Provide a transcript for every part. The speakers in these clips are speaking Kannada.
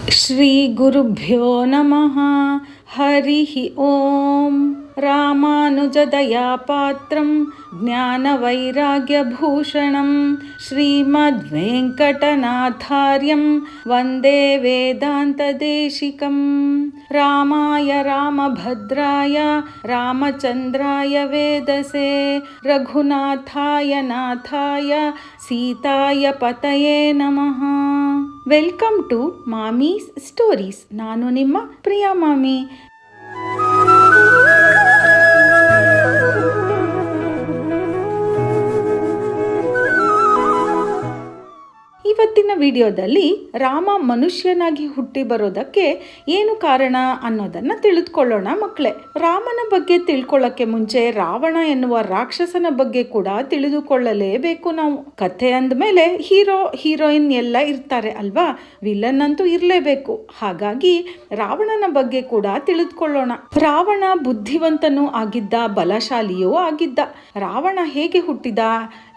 ಶ್ರೀ ಗುರುಭ್ಯೋ ನಮಃ. ಹರಿಃ ಓಂ. ರಾಮಾನುಜದಯಾಪಾತ್ರಂ ಜ್ಞಾನವೈರಾಗ್ಯಭೂಷಣಂ ಶ್ರೀಮದ್ವೆಂಕಟನಾಥಾರ್ಯಂ ವಂದೇ ವೇದಾಂತದೇಶಿಕಂ. ರಾಮಾಯ ರಾಮಭದ್ರಾಯ ರಾಮಚಂದ್ರಾಯ ವೇದಸೇ ರಘುನಾಥಾಯ ನಾಥಾಯ ಸೀತಾಯ ಪತಯೇ ನಮಃ. Welcome to Mommy's Stories. ನಾನು ನಿಮ್ಮ ಪ್ರಿಯಾ ಮಾಮಿ. ಇವತ್ತಿನ ವಿಡಿಯೋದಲ್ಲಿ ರಾಮ ಮನುಷ್ಯನಾಗಿ ಹುಟ್ಟಿ ಬರೋದಕ್ಕೆ ಏನು ಕಾರಣ ಅನ್ನೋದನ್ನ ತಿಳಿದುಕೊಳ್ಳೋಣ ಮಕ್ಕಳೇ. ರಾಮನ ಬಗ್ಗೆ ತಿಳ್ಕೊಳ್ಳೋಕೆ ಮುಂಚೆ ರಾವಣ ಎನ್ನುವ ರಾಕ್ಷಸನ ಬಗ್ಗೆ ಕೂಡ ತಿಳಿದುಕೊಳ್ಳಲೇಬೇಕು ನಾವು. ಕಥೆ ಅಂದಮೇಲೆ ಹೀರೋಯಿನ್ ಎಲ್ಲ ಇರ್ತಾರೆ ಅಲ್ವಾ, ವಿಲನ್ ಅಂತೂ ಇರಲೇಬೇಕು. ಹಾಗಾಗಿ ರಾವಣನ ಬಗ್ಗೆ ಕೂಡ ತಿಳಿದುಕೊಳ್ಳೋಣ. ರಾವಣ ಬುದ್ಧಿವಂತನೂ ಆಗಿದ್ದ, ಬಲಶಾಲಿಯೂ ಆಗಿದ್ದ. ರಾವಣ ಹೇಗೆ ಹುಟ್ಟಿದ,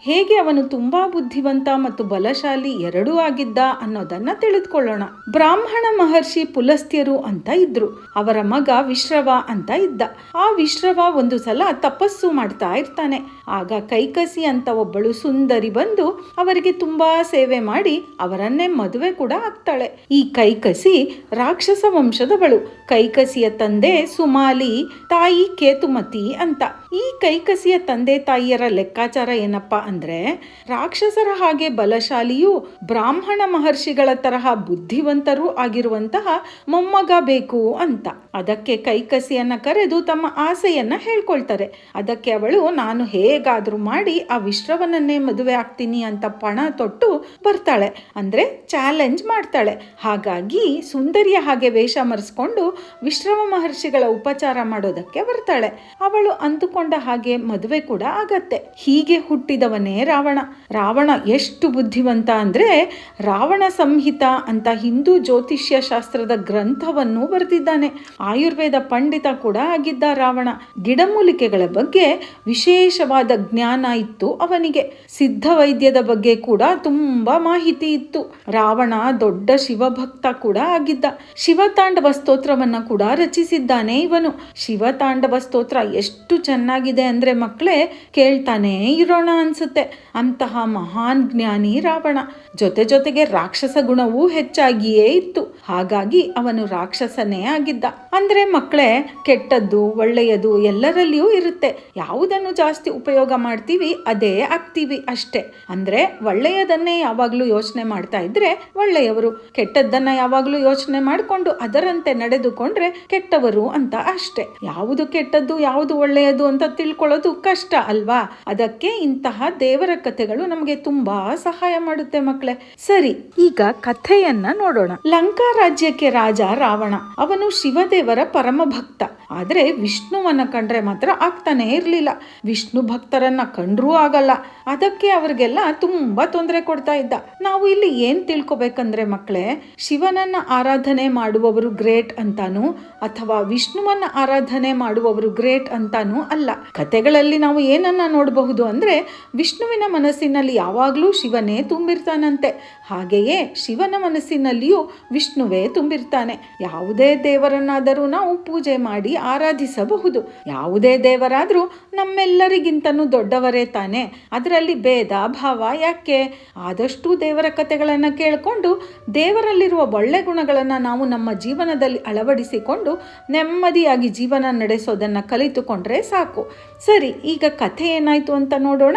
ಹೇಗೆ ಅವನು ತುಂಬಾ ಬುದ್ಧಿವಂತ ಮತ್ತು ಬಲಶಾಲಿ ಎರಡೂ ಆಗಿದ್ದ ಅನ್ನೋದನ್ನ ತಿಳಿದುಕೊಳ್ಳೋಣ. ಬ್ರಾಹ್ಮಣ ಮಹರ್ಷಿ ಪುಲಸ್ತ್ಯರು ಅಂತ ಇದ್ರು. ಅವರ ಮಗ ವಿಶ್ರವ ಅಂತ ಇದ್ದ. ಆ ವಿಶ್ರವ ಒಂದು ಸಲ ತಪಸ್ಸು ಮಾಡ್ತಾ ಇರ್ತಾನೆ. ಆಗ ಕೈಕಸಿ ಅಂತ ಒಬ್ಬಳು ಸುಂದರಿ ಬಂದು ಅವರಿಗೆ ತುಂಬಾ ಸೇವೆ ಮಾಡಿ ಅವರನ್ನೇ ಮದುವೆ ಕೂಡ ಆಗ್ತಾಳೆ. ಈ ಕೈಕಸಿ ರಾಕ್ಷಸ ವಂಶದವಳು. ಕೈಕಸಿಯ ತಂದೆ ಸುಮಾಲಿ, ತಾಯಿ ಕೇತುಮತಿ ಅಂತ. ಈ ಕೈಕಸಿಯ ತಂದೆ ತಾಯಿಯರ ಲೆಕ್ಕಾಚಾರ ಏನಪ್ಪಾ ಅಂದ್ರೆ, ರಾಕ್ಷಸರ ಹಾಗೆ ಬಲಶಾಲಿಯೂ ಬ್ರಾಹ್ಮಣ ಮಹರ್ಷಿಗಳ ತರಹ ಬುದ್ಧಿವಂತರೂ ಆಗಿರುವಂತಹ ಮೊಮ್ಮಗ ಬೇಕು ಅಂತ. ಅದಕ್ಕೆ ಕೈಕಸಿಯನ್ನ ಕರೆದು ತಮ್ಮ ಆಸೆಯನ್ನ ಹೇಳ್ಕೊಳ್ತಾರೆ. ಅದಕ್ಕೆ ಅವಳು, ನಾನು ಹೇಗಾದ್ರೂ ಮಾಡಿ ಆ ವಿಶ್ರವನನ್ನೇ ಮದುವೆ ಆಗ್ತೀನಿ ಅಂತ ಪಣ ತೊಟ್ಟು ಬರ್ತಾಳೆ. ಅಂದ್ರೆ ಚಾಲೆಂಜ್ ಮಾಡ್ತಾಳೆ. ಹಾಗಾಗಿ ಸುಂದರಿಯ ಹಾಗೆ ವೇಷ ಮರೆಸ್ಕೊಂಡು ವಿಶ್ರವ ಮಹರ್ಷಿಗಳ ಉಪಚಾರ ಮಾಡೋದಕ್ಕೆ ಬರ್ತಾಳೆ. ಅವಳು ಅಂದುಕೊಂಡ ಹಾಗೆ ಮದುವೆ ಕೂಡ ಆಗತ್ತೆ. ಹೀಗೆ ಹುಟ್ಟಿದವನೇ ರಾವಣ. ರಾವಣ ಎಷ್ಟು ಬುದ್ಧಿವಂತ ಅಂದ್ರೆ, ರಾವಣ ಸಂಹಿತ ಅಂತ ಹಿಂದೂ ಜ್ಯೋತಿಷ್ಯ ಶಾಸ್ತ್ರದ ಗ್ರಂಥವನ್ನು ಬರೆದಿದ್ದಾನೆ. ಆಯುರ್ವೇದ ಪಂಡಿತ ಕೂಡ ಆಗಿದ್ದ ರಾವಣ. ಗಿಡಮೂಲಿಕೆಗಳ ಬಗ್ಗೆ ವಿಶೇಷವಾದ ಜ್ಞಾನ ಇತ್ತು ಅವನಿಗೆ. ಸಿದ್ಧ ವೈದ್ಯದ ಬಗ್ಗೆ ಕೂಡ ತುಂಬಾ ಮಾಹಿತಿ ಇತ್ತು. ರಾವಣ ದೊಡ್ಡ ಶಿವಭಕ್ತ ಕೂಡ ಆಗಿದ್ದ. ಶಿವತಾಂಡವ ಸ್ತೋತ್ರವನ್ನ ಕೂಡ ರಚಿಸಿದ್ದಾನೆ ಇವನು. ಶಿವತಾಂಡವ ಸ್ತೋತ್ರ ಎಷ್ಟು ಚೆನ್ನಾಗಿದೆ ಅಂದ್ರೆ ಮಕ್ಕಳೇ, ಕೇಳ್ತಾನೆ ಇರೋಣ ಅನ್ಸುತ್ತೆ. ಅಂತಹ ಮಹಾನ್ ಜ್ಞಾನಿ ರಾವಣ. ಜೊತೆಗೆ ರಾಕ್ಷಸ ಗುಣವೂ ಹೆಚ್ಚಾಗಿಯೇ ಇತ್ತು. ಹಾಗಾಗಿ ಅವನು ರಾಕ್ಷಸನೇ ಆಗಿದ್ದ. ಅಂದ್ರೆ ಮಕ್ಕಳೇ, ಕೆಟ್ಟದ್ದು ಒಳ್ಳೆಯದು ಎಲ್ಲರಲ್ಲಿಯೂ ಇರುತ್ತೆ. ಯಾವುದನ್ನು ಜಾಸ್ತಿ ಉಪಯೋಗ ಮಾಡ್ತೀವಿ ಅದೇ ಆಗ್ತೀವಿ ಅಷ್ಟೇ. ಅಂದ್ರೆ ಒಳ್ಳೆಯದನ್ನೇ ಯಾವಾಗ್ಲೂ ಯೋಚನೆ ಮಾಡ್ತಾ ಇದ್ರೆ ಒಳ್ಳೆಯವರು, ಕೆಟ್ಟದ್ದನ್ನ ಯಾವಾಗ್ಲೂ ಯೋಚನೆ ಮಾಡಿಕೊಂಡು ಅದರಂತೆ ನಡೆದುಕೊಂಡ್ರೆ ಕೆಟ್ಟವರು ಅಂತ ಅಷ್ಟೇ. ಯಾವುದು ಕೆಟ್ಟದ್ದು ಯಾವುದು ಒಳ್ಳೆಯದು ಅಂತ ತಿಳ್ಕೊಳ್ಳೋದು ಕಷ್ಟ ಅಲ್ವಾ. ಅದಕ್ಕೆ ಇಂತಹ ದೇವರ ಕಥೆಗಳು ನಮಗೆ ತುಂಬಾ ಸಹಾಯ ಮಾಡುತ್ತೆ ಮಕ್ಕಳೇ. ಸರಿ, ಈಗ ಕಥೆಯನ್ನ ನೋಡೋಣ. ಲಂಕಾ ರಾಜ್ಯಕ್ಕೆ ರಾಜ ರಾವಣ. ಅವನು ಶಿವದೇವರ ಪರಮ ಭಕ್ತ. ಆದ್ರೆ ವಿಷ್ಣುವನ್ನ ಕಂಡ್ರೆ ಮಾತ್ರ ಆಗ್ತಾನೆ ಇರ್ಲಿಲ್ಲ. ವಿಷ್ಣು ಭಕ್ತರನ್ನ ಕಂಡ್ರೂ ಆಗಲ್ಲ. ಅದಕ್ಕೆ ಅವ್ರಿಗೆಲ್ಲ ತುಂಬಾ ತೊಂದರೆ ಕೊಡ್ತಾ ಇದ್ದ. ನಾವು ಇಲ್ಲಿ ಏನ್ ತಿಳ್ಕೊಬೇಕಂದ್ರೆ ಮಕ್ಕಳೇ, ಶಿವನನ್ನ ಆರಾಧನೆ ಮಾಡುವವರು ಗ್ರೇಟ್ ಅಂತಾನು ಅಥವಾ ವಿಷ್ಣುವನ್ನ ಆರಾಧನೆ ಮಾಡುವವರು ಗ್ರೇಟ್ ಅಂತಾನು ಅಲ್ಲ. ಕಥೆಗಳಲ್ಲಿ ನಾವು ಏನನ್ನ ನೋಡಬಹುದು ಅಂದ್ರೆ, ವಿಷ್ಣುವಿನ ಮನಸ್ಸಿನಲ್ಲಿ ಯಾವಾಗ್ಲೂ ಶಿವನೇ ತುಂಬಿರ್ತಾನಂತೆ. ಹಾಗೆಯೇ ಶಿವನ ಮನಸ್ಸಿನಲ್ಲಿಯೂ ವಿಷ್ಣುವೇ ತುಂಬಿರ್ತಾನೆ. ಯಾವುದೇ ದೇವರನ್ನಾದರೂ ನಾವು ಪೂಜೆ ಮಾಡಿ ಆರಾಧಿಸಬಹುದು. ಯಾವುದೇ ದೇವರಾದ್ರೂ ನಮ್ಮೆಲ್ಲರಿಗಿಂತನೂ ದೊಡ್ಡವರೇ ತಾನೆ. ಅದರಲ್ಲಿ ಭೇದ ಭಾವ ಯಾಕೆ? ಆದಷ್ಟು ದೇವರ ಕಥೆಗಳನ್ನ ಕೇಳಿಕೊಂಡು ದೇವರಲ್ಲಿರುವ ಒಳ್ಳೆ ಗುಣಗಳನ್ನ ನಾವು ನಮ್ಮ ಜೀವನದಲ್ಲಿ ಅಳವಡಿಸಿಕೊಂಡು ನೆಮ್ಮದಿಯಾಗಿ ಜೀವನ ನಡೆಸೋದನ್ನ ಕಲಿತುಕೊಂಡ್ರೆ ಸಾಕು. ಸರಿ, ಈಗ ಕಥೆ ಏನಾಯ್ತು ಅಂತ ನೋಡೋಣ.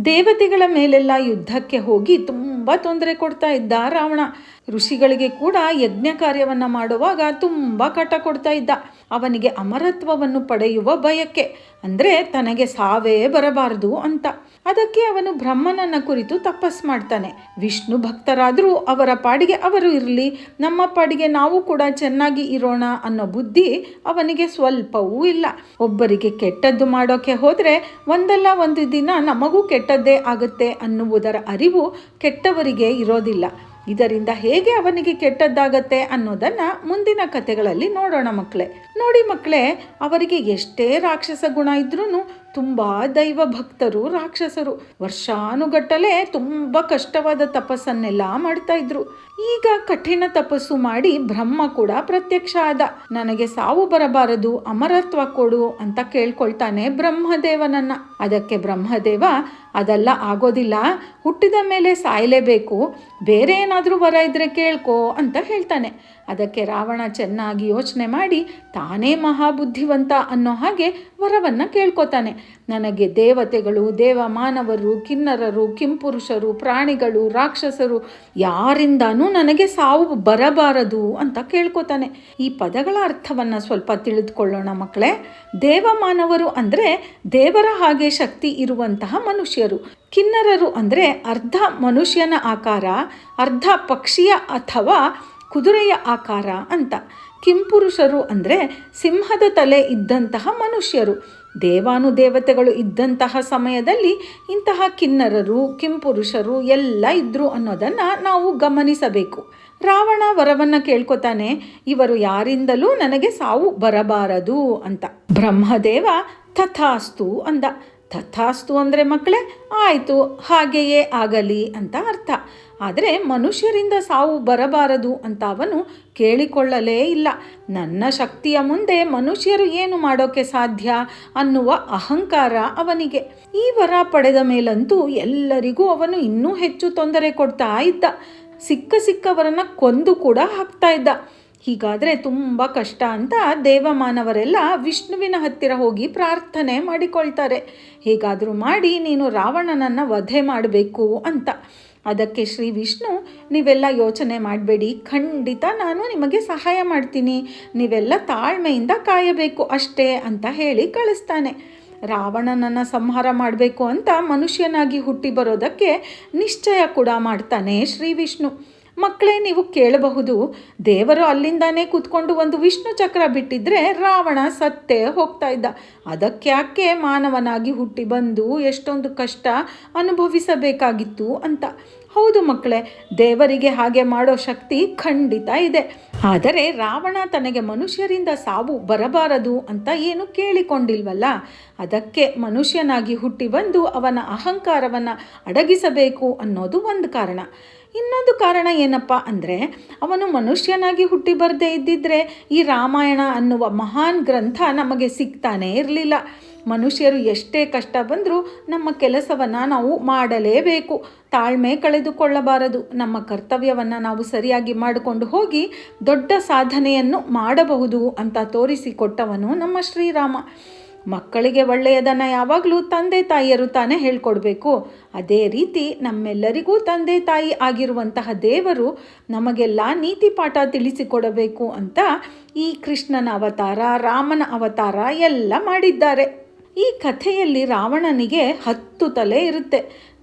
ದೇವತೆಗಳ ಮೇಲೆಲ್ಲ ಯುದ್ಧಕ್ಕೆ ಹೋಗಿ ತುಂಬಾ ತೊಂದರೆ ಕೊಡ್ತಾ ಇದ್ದ ರಾವಣ. ಋಷಿಗಳಿಗೆ ಕೂಡ ಯಜ್ಞ ಕಾರ್ಯವನ್ನ ಮಾಡುವಾಗ ತುಂಬಾ ಕಟ ಕೊಡ್ತಾ ಇದ್ದ. ಅವನಿಗೆ ಅಮರತ್ವವನ್ನು ಪಡೆಯುವ ಬಯಕೆ, ಅಂದ್ರೆ ತನಗೆ ಸಾವೇ ಬರಬಾರದು ಅಂತ. ಅದಕ್ಕೆ ಅವನು ಬ್ರಹ್ಮನನ್ನ ಕುರಿತು ತಪಸ್ ಮಾಡ್ತಾನೆ. ವಿಷ್ಣು ಭಕ್ತರಾದ್ರೂ ಅವರ ಪಾಡಿಗೆ ಅವರು ಇರಲಿ, ನಮ್ಮ ಪಾಡಿಗೆ ನಾವು ಕೂಡ ಚೆನ್ನಾಗಿ ಇರೋಣ ಅನ್ನೋ ಬುದ್ಧಿ ಅವನಿಗೆ ಸ್ವಲ್ಪವೂ ಇಲ್ಲ. ಒಬ್ಬರಿಗೆ ಕೆಟ್ಟದ್ದು ಮಾಡೋಕೆ ಹೋದ್ರೆ ಒಂದಲ್ಲ ಒಂದು ದಿನ ನಮಗೂ ಕೆಟ್ಟದ್ದೇ ಆಗುತ್ತೆ ಅನ್ನುವುದರ ಅರಿವು ಕೆಟ್ಟವರಿಗೆ ಇರೋದಿಲ್ಲ. ಇದರಿಂದ ಹೇಗೆ ಅವನಿಗೆ ಕೆಟ್ಟದ್ದಾಗತ್ತೆ ಅನ್ನೋದನ್ನ ಮುಂದಿನ ಕಥೆಗಳಲ್ಲಿ ನೋಡೋಣ ಮಕ್ಕಳೇ. ನೋಡಿ ಮಕ್ಕಳೇ, ಅವರಿಗೆ ಎಷ್ಟೇ ರಾಕ್ಷಸ ಗುಣ ಇದ್ರೂ ತುಂಬ ದೈವ ಭಕ್ತರು ರಾಕ್ಷಸರು ವರ್ಷಾನುಗಟ್ಟಲೆ ತುಂಬ ಕಷ್ಟವಾದ ತಪಸ್ಸನ್ನೆಲ್ಲ ಮಾಡ್ತಾ ಇದ್ರು. ಈಗ ಕಠಿಣ ತಪಸ್ಸು ಮಾಡಿ ಬ್ರಹ್ಮ ಕೂಡ ಪ್ರತ್ಯಕ್ಷ ಆದ. ನನಗೆ ಸಾವು ಬರಬಾರದು, ಅಮರತ್ವ ಕೊಡು ಅಂತ ಕೇಳ್ಕೊಳ್ತಾನೆ ಬ್ರಹ್ಮದೇವನನ್ನ. ಅದಕ್ಕೆ ಬ್ರಹ್ಮದೇವ, ಅದೆಲ್ಲ ಆಗೋದಿಲ್ಲ, ಹುಟ್ಟಿದ ಮೇಲೆ ಸಾಯಲೇಬೇಕು, ಬೇರೆ ಏನಾದರೂ ವರ ಇದ್ರೆ ಕೇಳ್ಕೋ ಅಂತ ಹೇಳ್ತಾನೆ. ಅದಕ್ಕೆ ರಾವಣ ಚೆನ್ನಾಗಿ ಯೋಚನೆ ಮಾಡಿ ತಾನೇ ಮಹಾಬುದ್ಧಿವಂತ ಅನ್ನೋ ಹಾಗೆ ವರವನ್ನು ಕೇಳ್ಕೊತಾನೆ. ನನಗೆ ದೇವತೆಗಳು, ದೇವಮಾನವರು, ಕಿನ್ನರರು, ಕಿಂಪುರುಷರು, ಪ್ರಾಣಿಗಳು, ರಾಕ್ಷಸರು ಯಾರಿಂದಾನೂ ನನಗೆ ಸಾವು ಬರಬಾರದು ಅಂತ ಕೇಳ್ಕೊತಾನೆ. ಈ ಪದಗಳ ಅರ್ಥವನ್ನು ಸ್ವಲ್ಪ ತಿಳಿದುಕೊಳ್ಳೋಣ ಮಕ್ಕಳೇ. ದೇವಮಾನವರು ಅಂದರೆ ದೇವರ ಹಾಗೆ ಶಕ್ತಿ ಇರುವಂತಹ ಮನುಷ್ಯರು. ಕಿನ್ನರರು ಅಂದರೆ ಅರ್ಧ ಮನುಷ್ಯನ ಆಕಾರ, ಅರ್ಧ ಪಕ್ಷಿಯ ಅಥವಾ ಕುದುರೆಯ ಆಕಾರ ಅಂತ. ಕಿಂಪುರುಷರು ಅಂದರೆ ಸಿಂಹದ ತಲೆ ಇದ್ದಂತಹ ಮನುಷ್ಯರು. ದೇವಾನುದೇವತೆಗಳು ಇದ್ದಂತಹ ಸಮಯದಲ್ಲಿ ಇಂತಹ ಕಿನ್ನರರು, ಕಿಂಪುರುಷರು ಎಲ್ಲ ಇದ್ರು ಅನ್ನೋದನ್ನು ನಾವು ಗಮನಿಸಬೇಕು. ರಾವಣ ವರವನ್ನು ಕೇಳ್ಕೊತಾನೆ, ಇವರು ಯಾರಿಂದಲೂ ನನಗೆ ಸಾವು ಬರಬಾರದು ಅಂತ. ಬ್ರಹ್ಮದೇವ ತಥಾಸ್ತು ಅಂದ. ತಥಾಸ್ತು ಅಂದರೆ ಮಕ್ಕಳೇ ಆಯಿತು, ಹಾಗೆಯೇ ಆಗಲಿ ಅಂತ ಅರ್ಥ. ಆದರೆ ಮನುಷ್ಯರಿಂದ ಸಾವು ಬರಬಾರದು ಅಂತ ಅವನು ಕೇಳಿಕೊಳ್ಳಲೇ ಇಲ್ಲ. ನನ್ನ ಶಕ್ತಿಯ ಮುಂದೆ ಮನುಷ್ಯರು ಏನು ಮಾಡೋಕ್ಕೆ ಸಾಧ್ಯ ಅನ್ನುವ ಅಹಂಕಾರ ಅವನಿಗೆ. ಈ ವರ ಪಡೆದ ಮೇಲಂತೂ ಎಲ್ಲರಿಗೂ ಅವನು ಇನ್ನೂ ಹೆಚ್ಚು ತೊಂದರೆ ಕೊಡ್ತಾ ಇದ್ದ. ಸಿಕ್ಕವರನ್ನ ಕೊಂದು ಕೂಡ ಹಾಕ್ತಾ ಇದ್ದ. ಹೀಗಾದರೆ ತುಂಬ ಕಷ್ಟ ಅಂತ ದೇವಮಾನವರೆಲ್ಲ ವಿಷ್ಣುವಿನ ಹತ್ತಿರ ಹೋಗಿ ಪ್ರಾರ್ಥನೆ ಮಾಡಿಕೊಳ್ತಾರೆ. ಹೇಗಾದರೂ ಮಾಡಿ ನೀನು ರಾವಣನನ್ನು ವಧೆ ಮಾಡಬೇಕು ಅಂತ. ಅದಕ್ಕೆ ಶ್ರೀ ವಿಷ್ಣು, ನೀವೆಲ್ಲ ಯೋಚನೆ ಮಾಡಬೇಡಿ, ಖಂಡಿತ ನಾನು ನಿಮಗೆ ಸಹಾಯ ಮಾಡ್ತೀನಿ, ನೀವೆಲ್ಲ ತಾಳ್ಮೆಯಿಂದ ಕಾಯಬೇಕು ಅಷ್ಟೇ ಅಂತ ಹೇಳಿ ಕಳಿಸ್ತಾನೆ. ರಾವಣನನ್ನು ಸಂಹಾರ ಮಾಡಬೇಕು ಅಂತ ಮನುಷ್ಯನಾಗಿ ಹುಟ್ಟಿ ಬರೋದಕ್ಕೆ ನಿಶ್ಚಯ ಕೂಡ ಮಾಡ್ತಾನೆ ಶ್ರೀ ವಿಷ್ಣು. ಮಕ್ಕಳೇ, ನೀವು ಕೇಳಬಹುದು, ದೇವರು ಅಲ್ಲಿಂದಾನೇ ಕೂತ್ಕೊಂಡು ಒಂದು ವಿಷ್ಣು ಚಕ್ರ ಬಿಟ್ಟಿದ್ರೆ ರಾವಣ ಸತ್ತೇ ಹೋಗ್ತಾ ಇದ್ದ, ಅದಕ್ಯಾಕೆ ಮಾನವನಾಗಿ ಹುಟ್ಟಿ ಬಂದು ಎಷ್ಟೊಂದು ಕಷ್ಟ ಅನುಭವಿಸಬೇಕಾಗಿತ್ತು ಅಂತ. ಹೌದು ಮಕ್ಕಳೇ, ದೇವರಿಗೆ ಹಾಗೆ ಮಾಡೋ ಶಕ್ತಿ ಖಂಡಿತ ಇದೆ. ಆದರೆ ರಾವಣ ತನಗೆ ಮನುಷ್ಯರಿಂದ ಸಾವು ಬರಬಾರದು ಅಂತ ಏನು ಕೇಳಿಕೊಂಡಿಲ್ವಲ್ಲ, ಅದಕ್ಕೆ ಮನುಷ್ಯನಾಗಿ ಹುಟ್ಟಿ ಬಂದು ಅವನ ಅಹಂಕಾರವನ್ನು ಅಡಗಿಸಬೇಕು ಅನ್ನೋದು ಒಂದು ಕಾರಣ. ಇನ್ನೊಂದು ಕಾರಣ ಏನಪ್ಪ ಅಂದರೆ, ಅವನು ಮನುಷ್ಯನಾಗಿ ಹುಟ್ಟಿ ಬರದೇ ಇದ್ದಿದ್ರೆ ಈ ರಾಮಾಯಣ ಅನ್ನುವ ಮಹಾನ್ ಗ್ರಂಥ ನಮಗೆ ಸಿಗ್ತಾನೇ ಇರಲಿಲ್ಲ. ಮನುಷ್ಯರು ಎಷ್ಟೇ ಕಷ್ಟ ಬಂದರೂ ನಮ್ಮ ಕೆಲಸವನ್ನು ನಾವು ಮಾಡಲೇಬೇಕು, ತಾಳ್ಮೆ ಕಳೆದುಕೊಳ್ಳಬಾರದು. ನಮ್ಮ ಕರ್ತವ್ಯವನ್ನು ನಾವು ಸರಿಯಾಗಿ ಮಾಡಿಕೊಂಡು ಹೋಗಿ ದೊಡ್ಡ ಸಾಧನೆಯನ್ನು ಮಾಡಬಹುದು ಅಂತ ತೋರಿಸಿಕೊಟ್ಟವನು ನಮ್ಮ ಶ್ರೀರಾಮ. ಮಕ್ಕಳಿಗೆ ಒಳ್ಳೆಯದನ್ನು ಯಾವಾಗಲೂ ತಂದೆ ತಾಯಿಯರು ತಾನೇ ಹೇಳ್ಕೊಡ್ಬೇಕು. ಅದೇ ರೀತಿ ನಮ್ಮೆಲ್ಲರಿಗೂ ತಂದೆ ತಾಯಿ ಆಗಿರುವಂತಹ ದೇವರು ನಮಗೆಲ್ಲ ನೀತಿ ಪಾಠ ತಿಳಿಸಿಕೊಡಬೇಕು ಅಂತ ಈ ಕೃಷ್ಣನ ಅವತಾರ, ರಾಮನ ಅವತಾರ ಎಲ್ಲ ಮಾಡಿದ್ದಾರೆ. ಈ ಕಥೆಯಲ್ಲಿ ರಾವಣನಿಗೆ 10 ತಲೆ ಇರುತ್ತೆ.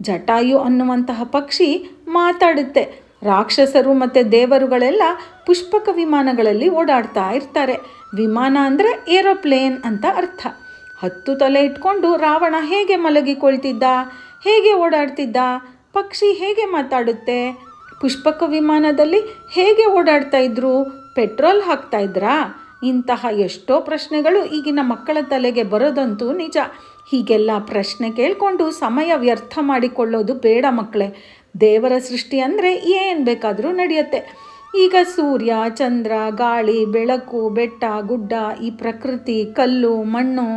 ಜಟಾಯು ಅನ್ನುವಂತಹ ಪಕ್ಷಿ ಮಾತಾಡುತ್ತೆ. ರಾಕ್ಷಸರು ಮತ್ತು ದೇವರುಗಳೆಲ್ಲ ಪುಷ್ಪಕ ವಿಮಾನಗಳಲ್ಲಿ ಓಡಾಡ್ತಾ ಇರ್ತಾರೆ. ವಿಮಾನ ಅಂದರೆ ಏರೋಪ್ಲೇನ್ ಅಂತ ಅರ್ಥ. 10 ತಲೆ ಇಟ್ಕೊಂಡು ರಾವಣ ಹೇಗೆ ಮಲಗಿಕೊಳ್ತಿದ್ದ, ಹೇಗೆ ಓಡಾಡ್ತಿದ್ದ, ಪಕ್ಷಿ ಹೇಗೆ ಮಾತಾಡುತ್ತೆ, ಪುಷ್ಪಕ ವಿಮಾನದಲ್ಲಿ ಹೇಗೆ ಓಡಾಡ್ತಾ ಇದ್ರು, ಪೆಟ್ರೋಲ್ ಹಾಕ್ತಾ ಇದ್ರಾ? ಇಂತಹ ಎಷ್ಟೋ ಪ್ರಶ್ನೆಗಳು ಈಗಿನ ಮಕ್ಕಳ ತಲೆಗೆ ಬರೋದಂತೂ ನಿಜ. ಹೀಗೆಲ್ಲ ಪ್ರಶ್ನೆ ಕೇಳಿಕೊಂಡು ಸಮಯ ವ್ಯರ್ಥ ಮಾಡಿಕೊಳ್ಳೋದು ಬೇಡ ಮಕ್ಕಳೇ. ದೇವರ ಸೃಷ್ಟಿ ಅಂದರೆ ಏನು ಬೇಕಾದರೂ ನಡೆಯುತ್ತೆ. ಈಗ ಸೂರ್ಯ, ಚಂದ್ರ, ಗಾಳಿ, ಬೆಳಕು, ಬೆಟ್ಟ, ಗುಡ್ಡ, ಈ ಪ್ರಕೃತಿ, ಕಲ್ಲು, ಮಣ್ಣು,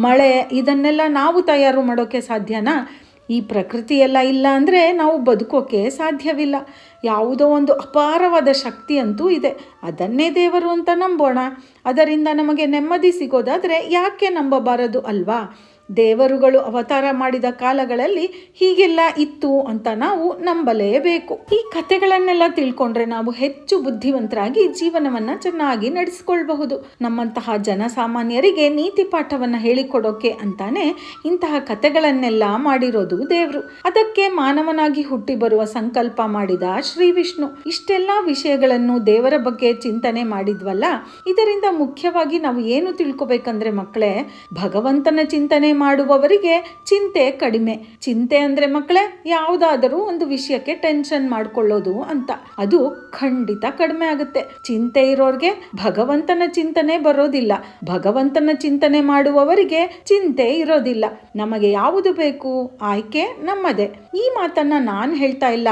ಮಳೆ ಇದನ್ನೆಲ್ಲ ನಾವು ತಯಾರು ಮಾಡೋಕ್ಕೆ ಸಾಧ್ಯನಾ? ಈ ಪ್ರಕೃತಿ ಎಲ್ಲ ಇಲ್ಲ ಅಂದರೆ ನಾವು ಬದುಕೋಕ್ಕೆ ಸಾಧ್ಯವಿಲ್ಲ. ಯಾವುದೋ ಒಂದು ಅಪಾರವಾದ ಶಕ್ತಿ ಅಂತೂ ಇದೆ, ಅದನ್ನೇ ದೇವರು ಅಂತ ನಂಬೋಣ. ಅದರಿಂದ ನಮಗೆ ನೆಮ್ಮದಿ ಸಿಗೋದಾದರೆ ಯಾಕೆ ನಂಬಬಾರದು ಅಲ್ವಾ? ದೇವರುಗಳು ಅವತಾರ ಮಾಡಿದ ಕಾಲಗಳಲ್ಲಿ ಹೀಗೆಲ್ಲ ಇತ್ತು ಅಂತ ನಾವು ನಂಬಲೇಬೇಕು. ಈ ಕಥೆಗಳನ್ನೆಲ್ಲ ತಿಳ್ಕೊಂಡ್ರೆ ನಾವು ಹೆಚ್ಚು ಬುದ್ಧಿವಂತರಾಗಿ ಜೀವನವನ್ನು ಚೆನ್ನಾಗಿ ನಡೆಸ್ಕೊಳ್ಬಹುದು. ನಮ್ಮಂತಹ ಜನಸಾಮಾನ್ಯರಿಗೆ ನೀತಿ ಪಾಠವನ್ನು ಹೇಳಿಕೊಡೋಕೆ ಅಂತಾನೆ ಇಂತಹ ಕಥೆಗಳನ್ನೆಲ್ಲ ಮಾಡಿರೋದು ದೇವರು. ಅದಕ್ಕೆ ಮಾನವನಾಗಿ ಹುಟ್ಟಿ ಬರುವ ಸಂಕಲ್ಪ ಮಾಡಿದ ಶ್ರೀ ವಿಷ್ಣು. ಇಷ್ಟೆಲ್ಲ ವಿಷಯಗಳನ್ನು ದೇವರ ಬಗ್ಗೆ ಚಿಂತನೆ ಮಾಡಿದ್ವಲ್ಲ, ಇದರಿಂದ ಮುಖ್ಯವಾಗಿ ನಾವು ಏನು ತಿಳ್ಕೊಬೇಕಂದ್ರೆ ಮಕ್ಕಳೇ, ಭಗವಂತನ ಚಿಂತನೆ ಮಾಡುವವರಿಗೆ ಚಿಂತೆ ಕಡಿಮೆ. ಚಿಂತೆ ಅಂದ್ರೆ ಮಕ್ಕಳೇ ಯಾವುದಾದರೂ ಒಂದು ವಿಷಯಕ್ಕೆ ಟೆನ್ಷನ್ ಮಾಡ್ಕೊಳ್ಳೋದು ಅಂತ. ಅದು ಖಂಡಿತ ಕಡಿಮೆ ಆಗುತ್ತೆ. ಚಿಂತೆ ಇರೋರ್ಗೆ ಭಗವಂತನ ಚಿಂತನೆ ಬರೋದಿಲ್ಲ. ಭಗವಂತನ ಚಿಂತನೆ ಮಾಡುವವರಿಗೆ ಚಿಂತೆ ಇರೋದಿಲ್ಲ. ನಮಗೆ ಯಾವುದು ಬೇಕು ಆಯ್ಕೆ ನಮ್ಮದೇ. ಈ ಮಾತನ್ನ ನಾನು ಹೇಳ್ತಾ ಇಲ್ಲ,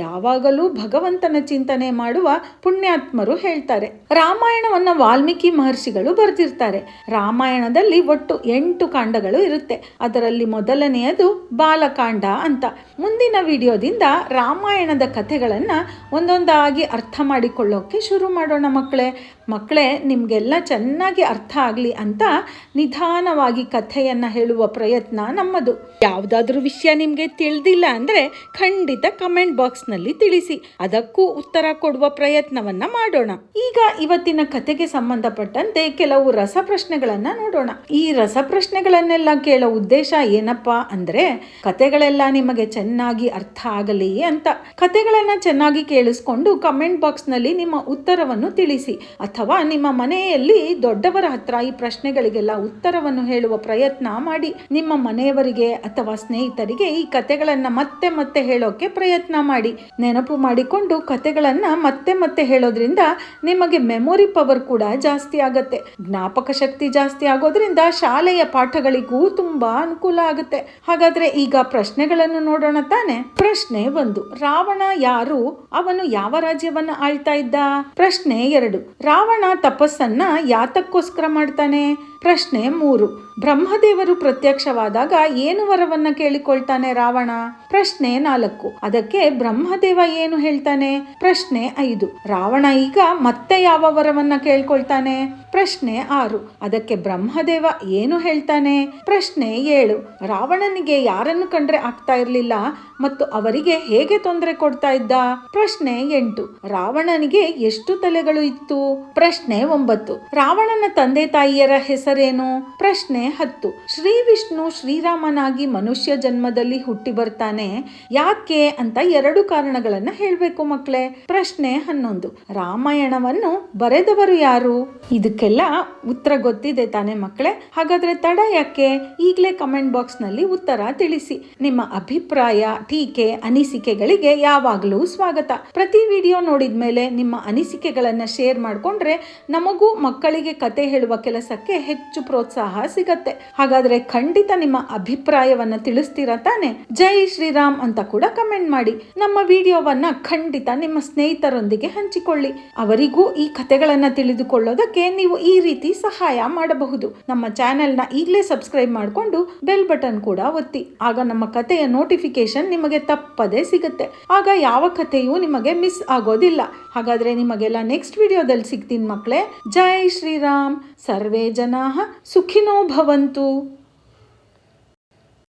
ಯಾವಾಗಲೂ ಭಗವಂತನ ಚಿಂತನೆ ಮಾಡುವ ಪುಣ್ಯಾತ್ಮರು ಹೇಳ್ತಾರೆ. ರಾಮಾಯಣವನ್ನ ವಾಲ್ಮೀಕಿ ಮಹರ್ಷಿಗಳು ಬರೆದಿರ್ತಾರೆ. ರಾಮಾಯಣದಲ್ಲಿ ಒಟ್ಟು 8 ಕಾಂಡಗಳು ಇರುತ್ತೆ. ಅದರಲ್ಲಿ ಮೊದಲನೆಯದು ಬಾಲಕಾಂಡ ಅಂತ. ಮುಂದಿನ ವಿಡಿಯೋದಿಂದ ರಾಮಾಯಣದ ಕಥೆಗಳನ್ನ ಒಂದೊಂದಾಗಿ ಅರ್ಥ ಮಾಡಿಕೊಳ್ಳೋಕೆ ಶುರು ಮಾಡೋಣ ಮಕ್ಕಳೇ ನಿಮ್ಗೆಲ್ಲ ಚೆನ್ನಾಗಿ ಅರ್ಥ ಆಗ್ಲಿ ಅಂತ ನಿಧಾನವಾಗಿ ಕಥೆಯನ್ನ ಹೇಳುವ ಪ್ರಯತ್ನ ನಮ್ಮದು. ಯಾವುದಾದ್ರೂ ವಿಷಯ ನಿಮ್ಗೆ ತಿಳಿದಿಲ್ಲ ಅಂದ್ರೆ ಖಂಡಿತ ಕಮೆಂಟ್ ಬಾಕ್ಸ್ ನಲ್ಲಿ ತಿಳಿಸಿ, ಅದಕ್ಕೂ ಉತ್ತರ ಕೊಡುವ ಪ್ರಯತ್ನವನ್ನ ಮಾಡೋಣ. ಈಗ ಇವತ್ತಿನ ಕಥೆಗೆ ಸಂಬಂಧಪಟ್ಟಂತೆ ಕೆಲವು ರಸಪ್ರಶ್ನೆಗಳನ್ನ ನೋಡೋಣ. ಈ ರಸಪ್ರಶ್ನೆಗಳನ್ನೆಲ್ಲ ಕೇಳೋ ಉದ್ದೇಶ ಏನಪ್ಪಾ ಅಂದ್ರೆ ಕಥೆಗಳೆಲ್ಲ ನಿಮಗೆ ಚೆನ್ನಾಗಿ ಅರ್ಥ ಆಗಲಿ ಅಂತ. ಕಥೆಗಳನ್ನ ಚೆನ್ನಾಗಿ ಕೇಳಿಸ್ಕೊಂಡು ಕಮೆಂಟ್ ಬಾಕ್ಸ್ ನಲ್ಲಿ ನಿಮ್ಮ ಉತ್ತರವನ್ನು ತಿಳಿಸಿ, ಅಥವಾ ನಿಮ್ಮ ಮನೆಯಲ್ಲಿ ದೊಡ್ಡವರ ಹತ್ರ ಈ ಪ್ರಶ್ನೆಗಳಿಗೆಲ್ಲ ಉತ್ತರವನ್ನು ಹೇಳುವ ಪ್ರಯತ್ನ ಮಾಡಿ. ನಿಮ್ಮ ಮನೆಯವರಿಗೆ ಅಥವಾ ಸ್ನೇಹಿತರಿಗೆ ಈ ಕಥೆಗಳನ್ನ ಮತ್ತೆ ಮತ್ತೆ ಹೇಳೋಕೆ ಪ್ರಯತ್ನ ಮಾಡಿ. ನೆನಪು ಮಾಡಿಕೊಂಡು ಕಥೆಗಳನ್ನ ಮತ್ತೆ ಮತ್ತೆ ಹೇಳೋದ್ರಿಂದ ನಿಮಗೆ ಮೆಮೊರಿ ಪವರ್ ಕೂಡ ಜಾಸ್ತಿ ಆಗತ್ತೆ. ಜ್ಞಾಪಕ ಶಕ್ತಿ ಜಾಸ್ತಿ ಆಗೋದ್ರಿಂದ ಶಾಲೆಯ ಪಾಠಗಳಿಗೂ ತುಂಬಾ ಅನುಕೂಲ ಆಗುತ್ತೆ. ಹಾಗಾದ್ರೆ ಈಗ ಪ್ರಶ್ನೆಗಳನ್ನು ನೋಡೋಣ ತಾನೆ. ಪ್ರಶ್ನೆ 1, ರಾವಣ ಯಾರು? ಅವನು ಯಾವ ರಾಜ್ಯವನ್ನ ಆಳ್ತಾ ಇದ್ದ? ಪ್ರಶ್ನೆ 2, ರಾವಣ ತಪಸ್ಸನ್ನ ಯಾತಕ್ಕೋಸ್ಕರ ಮಾಡ್ತಾನೆ? ಪ್ರಶ್ನೆ 3, ಬ್ರಹ್ಮದೇವರು ಪ್ರತ್ಯಕ್ಷವಾದಾಗ ಏನು ವರವನ್ನ ಕೇಳಿಕೊಳ್ತಾನೆ ರಾವಣ? ಪ್ರಶ್ನೆ 4, ಅದಕ್ಕೆ ಬ್ರಹ್ಮದೇವ ಏನು ಹೇಳ್ತಾನೆ? ಪ್ರಶ್ನೆ 5, ರಾವಣ ಈಗ ಮತ್ತೆ ಯಾವ ವರವನ್ನ ಕೇಳ್ಕೊಳ್ತಾನೆ? ಪ್ರಶ್ನೆ 6, ಅದಕ್ಕೆ ಬ್ರಹ್ಮದೇವ ಏನು ಹೇಳ್ತಾನೆ? ಪ್ರಶ್ನೆ 7, ರಾವಣನಿಗೆ ಯಾರನ್ನು ಕಂಡ್ರೆ ಆಗ್ತಾ ಇರಲಿಲ್ಲ ಮತ್ತು ಅವರಿಗೆ ಹೇಗೆ ತೊಂದರೆ ಕೊಡ್ತಾ ಇದ್ದ? ಪ್ರಶ್ನೆ 8, ರಾವಣನಿಗೆ ಎಷ್ಟು ತಲೆಗಳು ಇತ್ತು? ಪ್ರಶ್ನೆ 9, ರಾವಣನ ತಂದೆ ತಾಯಿಯರ ಹೆಸರೇನು? ಪ್ರಶ್ನೆ 10, ಶ್ರೀ ವಿಷ್ಣು ಶ್ರೀರಾಮನಾಗಿ ಮನುಷ್ಯ ಜನ್ಮದಲ್ಲಿ ಹುಟ್ಟಿ ಬರ್ತಾನೆ ಯಾಕೆ ಅಂತ 2 ಕಾರಣಗಳನ್ನ ಹೇಳ್ಬೇಕು ಮಕ್ಕಳೇ. ಪ್ರಶ್ನೆ 11, ರಾಮಾಯಣವನ್ನು ಬರೆದವರು ಯಾರು? ಇದಕ್ಕೆಲ್ಲ ಉತ್ತರ ಗೊತ್ತಿದೆ ತಾನೆ ಮಕ್ಕಳೇ? ಹಾಗಾದ್ರೆ ತಡ ಯಾಕೆ? ಈಗಲೇ ಕಮೆಂಟ್ ಬಾಕ್ಸ್ ನಲ್ಲಿ ಉತ್ತರ ತಿಳಿಸಿ. ನಿಮ್ಮ ಅಭಿಪ್ರಾಯ, ಟೀಕೆ, ಅನಿಸಿಕೆಗಳಿಗೆ ಯಾವಾಗಲೂ ಸ್ವಾಗತ. ಪ್ರತಿ ವಿಡಿಯೋ ನೋಡಿದ್ಮೇಲೆ ನಿಮ್ಮ ಅನಿಸಿಕೆಗಳನ್ನ ಶೇರ್ ಮಾಡ್ಕೊಂಡ್ರೆ ನಮಗೂ ಮಕ್ಕಳಿಗೆ ಕತೆ ಹೇಳುವ ಕೆಲಸಕ್ಕೆ ಹೆಚ್ಚು ಪ್ರೋತ್ಸಾಹ ಸಿಗತ್ತೆ. ಹಾಗಾದ್ರೆ ಖಂಡಿತ ನಿಮ್ಮ ಅಭಿಪ್ರಾಯವನ್ನ ತಿಳಿಸ್ತೀರಾ ತಾನೆ? ಜೈ ಶ್ರೀರಾಮ್ ಅಂತ ಕೂಡ ಕಮೆಂಟ್ ಮಾಡಿ. ನಮ್ಮ ವಿಡಿಯೋವನ್ನ ಖಂಡಿತ ನಿಮ್ಮ ಸ್ನೇಹಿತರೊಂದಿಗೆ ಹಂಚಿಕೊಳ್ಳಿ. ಅವರಿಗೂ ಈ ಕಥೆಗಳನ್ನ ತಿಳಿದುಕೊಳ್ಳೋದಕ್ಕೆ ನೀವು ಈ ರೀತಿ ಸಹಾಯ ಮಾಡಬಹುದು. ನಮ್ಮ ಚಾನೆಲ್ನ ಈಗಲೇ ಸಬ್ಸ್ಕ್ರೈಬ್ ಮಾಡಿಕೊಂಡು ಬೆಲ್ ಬಟನ್ ಕೂಡ ಒತ್ತಿ. ಆಗ ನಮ್ಮ ಕಥೆಯ ನೋಟಿಫಿಕೇಶನ್ ನಿಮಗೆ ತಪ್ಪದೇ ಸಿಗುತ್ತೆ. ಆಗ ಯಾವ ಕಥೆಯೂ ನಿಮಗೆ ಮಿಸ್ ಆಗೋದಿಲ್ಲ. ಹಾಗಾದ್ರೆ ನಿಮಗೆಲ್ಲ ನೆಕ್ಸ್ಟ್ ವಿಡಿಯೋದಲ್ಲಿ ಸಿಗ್ತೀನಿ ಮಕ್ಕಳೇ. ಜೈ ಶ್ರೀರಾಮ್. ಸರ್ವೇ ಜನಾಃ ಸುಖಿನೋ ಭವಂತು.